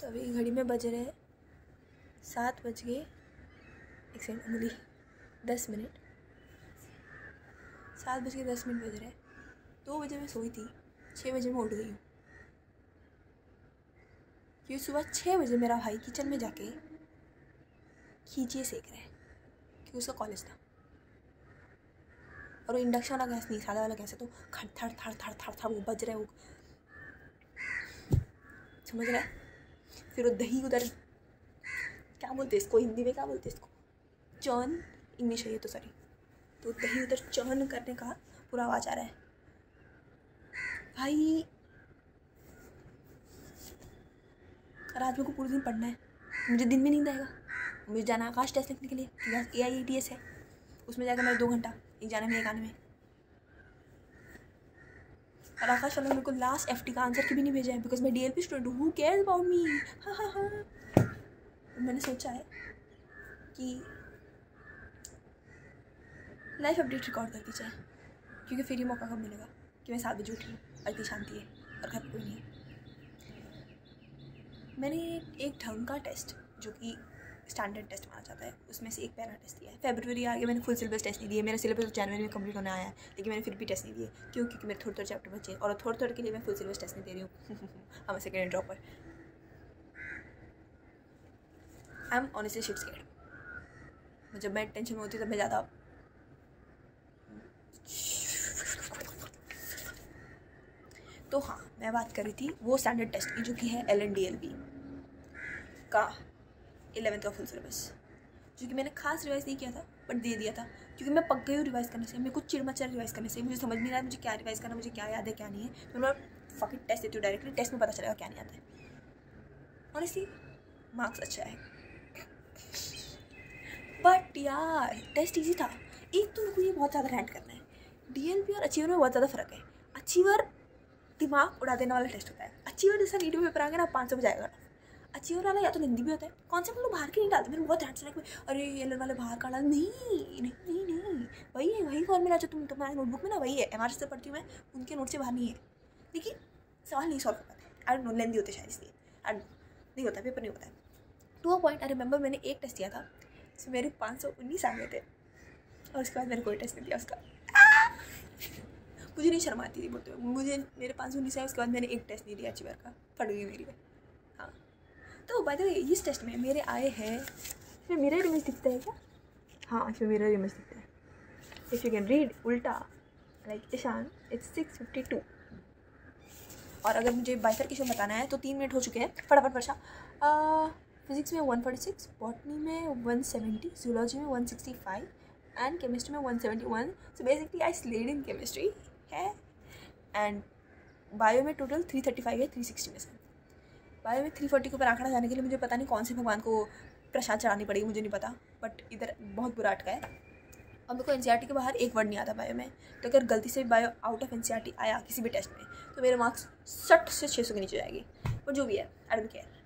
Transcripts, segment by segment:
तो अभी घड़ी में बज रहे 7 बज गए 1 सेकंड उंगली 10 मिनट 7 बज के 10 मिनट बज रहे 2 बजे मैं सोई थी 6 बजे मैं उठ गई हूँ क्योंकि सुबह 6 बजे मेरा भाई किचन में जाके खींचिए सेक रहा है क्योंकि उसका कॉलेज था और वो इंडक्शन वाला गैस नहीं सादा वाला गैस है तो खड़ थड़ थड़ थड़ थड़ थड़ वो बज रहा है वो समझ रहा है। फिर वो दही उधर क्या बोलते इसको हिंदी में क्या बोलते इसको चर्न इंग्लिश है ये तो सॉरी तो दही उधर चर्न करने का पूरा आवाज़ आ रहा है भाई। रात में को पूरे दिन पढ़ना है मुझे दिन में नींद आएगा मुझे जाना आकाश टेस्ट लिखने के लिए AIETS है उसमें जाकर मेरा 2 घंटा एक जाने में एक आने में और आकाश वाला मेरे को लास्ट FT का आंसर भी नहीं भेजा है बिकॉज मैं DLP स्टूडेंट हूँ हु केयर्स अबाउट मी। हाँ मैंने सोचा है कि लाइफ अपडेट रिकॉर्ड कर दी जाए क्योंकि फिर ये मौका कब मिलेगा कि मैं 7 बजे उठी हूँ और इतनी शांति है और घर पर कोई नहीं है। मैंने एक ढंग का टेस्ट जो कि स्टैंडर्ड टेस्ट माना जाता है उसमें से एक पैरा टेस्ट दिया है। फरवरी आ गया मैंने फुल सिलेबस टेस्ट नहीं दिया मेरा सिलेबस जनवरी में कंप्लीट होने आया है लेकिन मैंने फिर भी टेस्ट नहीं दिए क्योंकि मेरे थोड़े चैप्टर बचे और थोड़े के लिए मैं फुल सिलेबस टेस्ट नहीं दे रही हूँ। हम second dropper I am honestly shit scared. जब मैं टेंशन में होती हूँ तब मैं ज़्यादा तो हाँ मैं बात कर रही थी वो स्टैंडर्ड टेस्ट की जो कि है LNDLB का 11th का फुल सिलेबस जो कि मैंने खास रिवाइज़ नहीं किया था बट दे दिया था क्योंकि मैं पक गई हूँ रिवाइज़ करने से मेरे को चिड़ मचा रिवाइज़ करने से मुझे समझ नहीं रहा है मुझे क्या रिवाइज़ करना मुझे क्या याद है क्या नहीं है तो मैं फकिंग टेस्ट देती हूँ डायरेक्टली टेस्ट में पता चलेगा क्या नहीं आता है। ऑनेस्टली मार्क्स अच्छा है बट यार टेस्ट ईजी था। एक तो मुझे ये बहुत ज़्यादा रैंट करना है DLP और अचीवर में बहुत ज़्यादा फ़र्क है। अचीवर दिमाग उड़ा देने वाला टेस्ट होता है। अचीवर जैसा नीट पेपर आ गया ना 500 पे जाएगा। अचीवर वाला या तो हिंदी भी होता है कॉन्सेप्ट लोग बाहर के नहीं डालते मेरे बहुत ध्यान से अरे ये वाले बाहर का डाल नहीं वही है वही फॉर्मूला जो तुम्हारे नोटबुक में ना वही है MR से पढ़ती हूँ मैं उनके नोट से बाहर नहीं है लेकिन सवाल नहीं सॉल्व कर पाते आई डोंट नो लेंदी होते शायद इसलिए नहीं होता पेपर नहीं होता है to a point. I remember मैंने एक टेस्ट दिया था उसमें मेरे 519 आ गए थे और उसके बाद मैंने कोई टेस्ट नहीं दिया उसका। मुझे नहीं शर्म आती थी बोलते मुझे मेरे 519 आए उसके बाद मैंने एक टेस्ट नहीं दिया अचीवर का फट गई मेरी। हाँ तो बाय द वे इस टेस्ट में मेरे आए हैं इसमें मिरर इमेज दिखता है क्या? हाँ इसमें मिरर इमेज दिखता है। इफ़ यू कैन रीड उल्टा लाइक ईशान इट्स 6:52 और अगर मुझे बाइफर्केशन बताना है तो 3 मिनट हो चुके हैं फटाफट वर्षा। फिजिक्स में 146 बॉटनी में 170 जूलॉजी में 165 एंड केमिस्ट्री में 171 so basically I slayed in chemistry है एंड बायो में टोटल 335 है 360 में से। बायो में 340 के ऊपर आंकड़ा जाने के लिए मुझे पता नहीं कौन से भगवान को प्रसाद चढ़ानी पड़ेगी मुझे नहीं पता बट इधर बहुत बुरा अटका है और मेरे को NCERT के बाहर एक वर्ड नहीं आता बायो में तो अगर गलती से बायो आउट ऑफ NCERT आया किसी भी टेस्ट में तो मेरे मार्क्स 60 से 600 के नीचे जाएगी और जो भी है I don't care.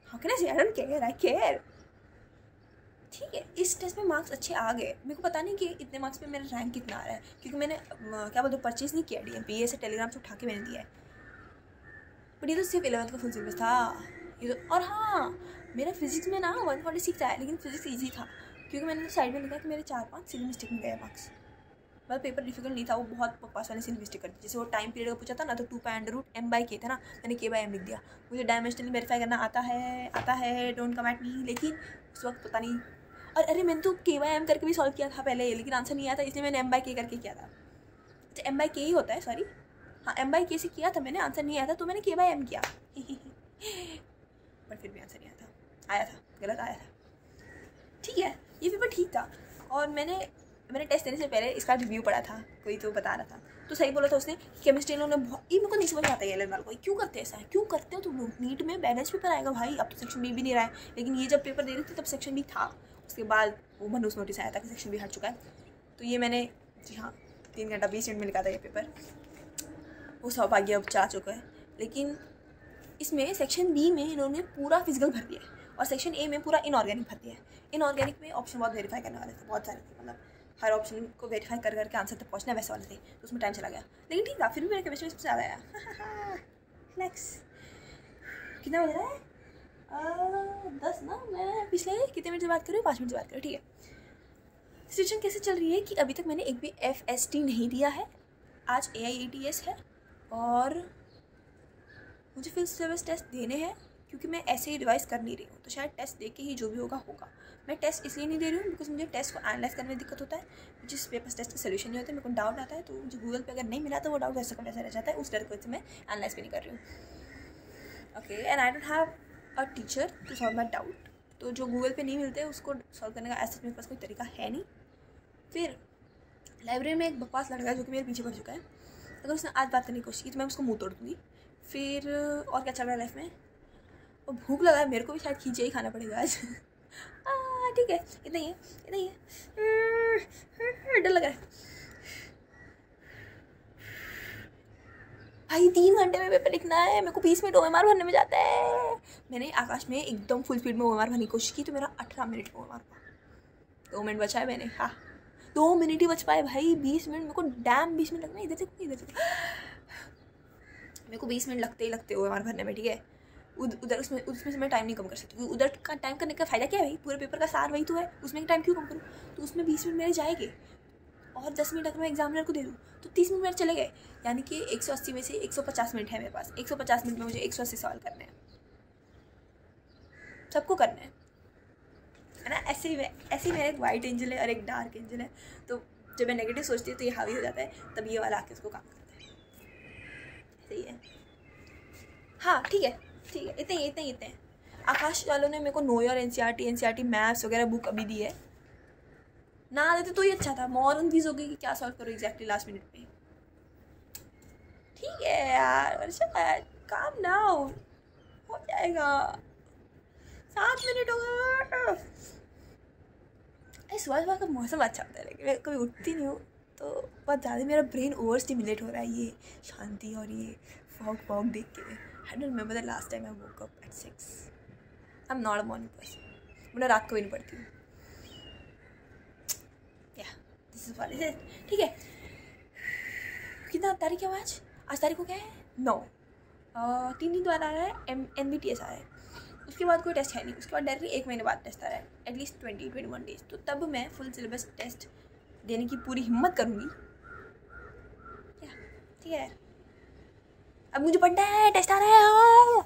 How can I say I don't care I care. ठीक है इस टेस्ट में मार्क्स अच्छे आ गए मेरे को पता नहीं कि इतने मार्क्स में मेरा रैंक कितना आ रहा है क्योंकि मैंने क्या बोलते परचेज़ नहीं किया DMP ये से टेलीग्राम से उठा के मैंने दिया है बट ये तो सिर्फ 11th का फुल सिलेबस था ये तो। और हाँ मेरा फिजिक्स में ना 146 आया लेकिन फिजिक्स ईजी था क्योंकि मैंने साइड में लिखा कि मेरे 4-5 सिली मिस्टेक में गए मार्क्स मतलब पेपर डिफिकल्ट नहीं था वो बहुत पास वाले सिली मिस्टेक कर दी जैसे वो टाइम पीरियड का पूछा था ना तो 2π√m/k था ना मैंने k/m लिख दिया। मुझे डायमेंशनली वेरीफाई करना आता है डोंट कम एट मी लेकिन उस वक्त पता नहीं और अरे मैंने तो k/m करके भी सॉल्व किया था पहले लेकिन आंसर नहीं आया था इसलिए मैंने m/k करके किया था। अच्छा m/k ही होता है सॉरी हाँ m/k से किया था मैंने आंसर नहीं आया था तो मैंने k/m किया बट फिर भी आंसर नहीं आया था गलत आया था। ठीक है ये पेपर ठीक था और मैंने टेस्ट देने से पहले इसका रिव्यू पढ़ा था कोई तो बता रहा था तो सही बोला था उसने केमिस्ट्री ने बहुत ये मेरे को नहीं समझ आता है LNR को क्यों करते हैं ऐसा क्यों करते हो तुम लोग नीट में बैलेंस पेपर आएगा भाई अब तो सेक्शन B भी नहीं रहा है लेकिन ये जब पेपर दे रही थी तब सेक्शन B था उसके बाद वो मनूस नोटिस आया था कि सेक्शन B हट चुका है तो ये मैंने जी हाँ 3 घंटा 20 मिनट में लिखा था ये पेपर वो सौभाग्य अब जा चुका है लेकिन इसमें सेक्शन B में इन्होंने पूरा फिजिकल भर दिया है और सेक्शन A में पूरा इनऑर्गेनिक भर दिया है। इनऑर्गेनिक में ऑप्शन बहुत वेरीफाई करने वाले थे बहुत सारे थे मतलब हर ऑप्शन को वेरीफाई कर करके आंसर तक पहुँचना वैसे वाले थे तो उसमें टाइम चला गया लेकिन ठीक था फिर भी मेरे केमिस्ट्री में सबसे ज़्यादा आया फ्लैक्स कितना बज रहा है? 10 ना। मैं पिछले कितने मिनट से बात कर रही हूँ? 5 मिनट से बात कर रही हूँ, ठीक है। सिचुएशन कैसे चल रही है कि अभी तक मैंने एक भी FST नहीं दिया है। आज AIATS है और मुझे फिर सिलेबस टेस्ट देने हैं, क्योंकि मैं ऐसे ही रिवाइज़ कर नहीं रही हूँ, तो शायद टेस्ट दे के ही जो भी होगा होगा। मैं टेस्ट इसलिए नहीं दे रही हूँ बिकॉज मुझे टेस्ट को एनालाइज करने में दिक्कत होता है। जिस पेपर टेस्ट का सोल्यूशन नहीं होता है, मेरे को डाउट आता है, तो मुझे गूगल पे अगर नहीं मिला तो वो डाउट वैसे का वैसा रह जाता है। उस डर की वजह से मैं एनालाइज भी नहीं कर रही हूँ। Okay, and I don't have a teacher to solve my doubt. तो जो गूगल पे नहीं मिलते उसको सॉल्व करने का ऐसा मेरे पास कोई तरीका है नहीं। फिर लाइब्रेरी में एक बकवास लड़का है जो कि मेरे पीछे पड़ चुका है। अगर उसने आज बात करने की कोशिश की तो मैं उसको मुँह तोड़ दूँगी। फिर और क्या चल रहा है लाइफ में? और भूख लगा है मेरे को भी, शायद खींचे ही खाना पड़ेगा आज। ठीक है, इतना ही है, इतना ही है। डर लग रहा है भाई। 3 घंटे में पेपर लिखना है, मेरे को 20 मिनट OMR भरने में जाता है। मैंने आकाश में एकदम फुल स्पीड में OMR भरने की कोशिश की तो मेरा 18 मिनट OMR हुआ। 2 मिनट बचा है मैंने, हाँ 2 मिनट ही बच पाए भाई। 20 मिनट मेरे को डैम 20 मिनट लगना है। इधर से मेरे को 20 मिनट लगते ही लगते OMR भरने में, ठीक है। उधर उसमें से मैं टाइम नहीं कम कर सकती, क्योंकि उधर का टाइम करने का फ़ायदा क्या है भाई? पूरे पेपर का सार वही तो है, उसमें टाइम क्यों कम करूँ? तो उसमें 20 मिनट मेरे जाएंगे और 10 मिनट अगर मैं एग्जामिनर को दे दूँ तो 30 मिनट मेरे चले गए। यानी कि 180 में से 150 मिनट है मेरे पास। 150 मिनट में मुझे 180 सवाल करने हैं, सबको करना है ना। ऐसे ही मेरा एक वाइट एंजल है और एक डार्क एंजल है। तो जब मैं नेगेटिव सोचती हूँ तो ये हावी हो जाता है, तब ये वाला आके उसको काम करता है। सही है, हाँ ठीक है, इतने ही। आकाश वालों ने मेरे को नो योर NCERT मैथ्स वगैरह बुक अभी दी है ना, देते तो ही अच्छा था। मॉरन फीस हो गई कि क्या सॉल्व करो एग्जैक्टली लास्ट मिनट में। ठीक है यार वर्षा, काम डाउन, हो जाएगा। 7 मिनट हो गए। सुबह का मौसम अच्छा होता है, लेकिन मैं कभी उठती नहीं हूँ तो बहुत ज़्यादा मेरा ब्रेन ओवर स्टिमुलेट हो रहा है ये शांति और ये फॉग देख के। I don't remember the last time I woke up at 6. I'm not a morning person. मैं रात को भी नहीं पढ़ती हूँ। Yeah, this is what it is. ठीक है, कितना तारीख है आज? तारीख को क्या है? 9। 3 दिन बाद आ रहा है NBTS आ रहा है। उसके बाद कोई टेस्ट है नहीं, उसके बाद डायरेक्टली 1 महीने बाद टेस्ट आ रहा है, एटलीस्ट 20-21 डेज। तो तब मैं फुल सिलेबस टेस्ट देने की पूरी हिम्मत करूँगी। ठीक है, अब मुझे पढ़ना है, टेस्ट आ रहा है।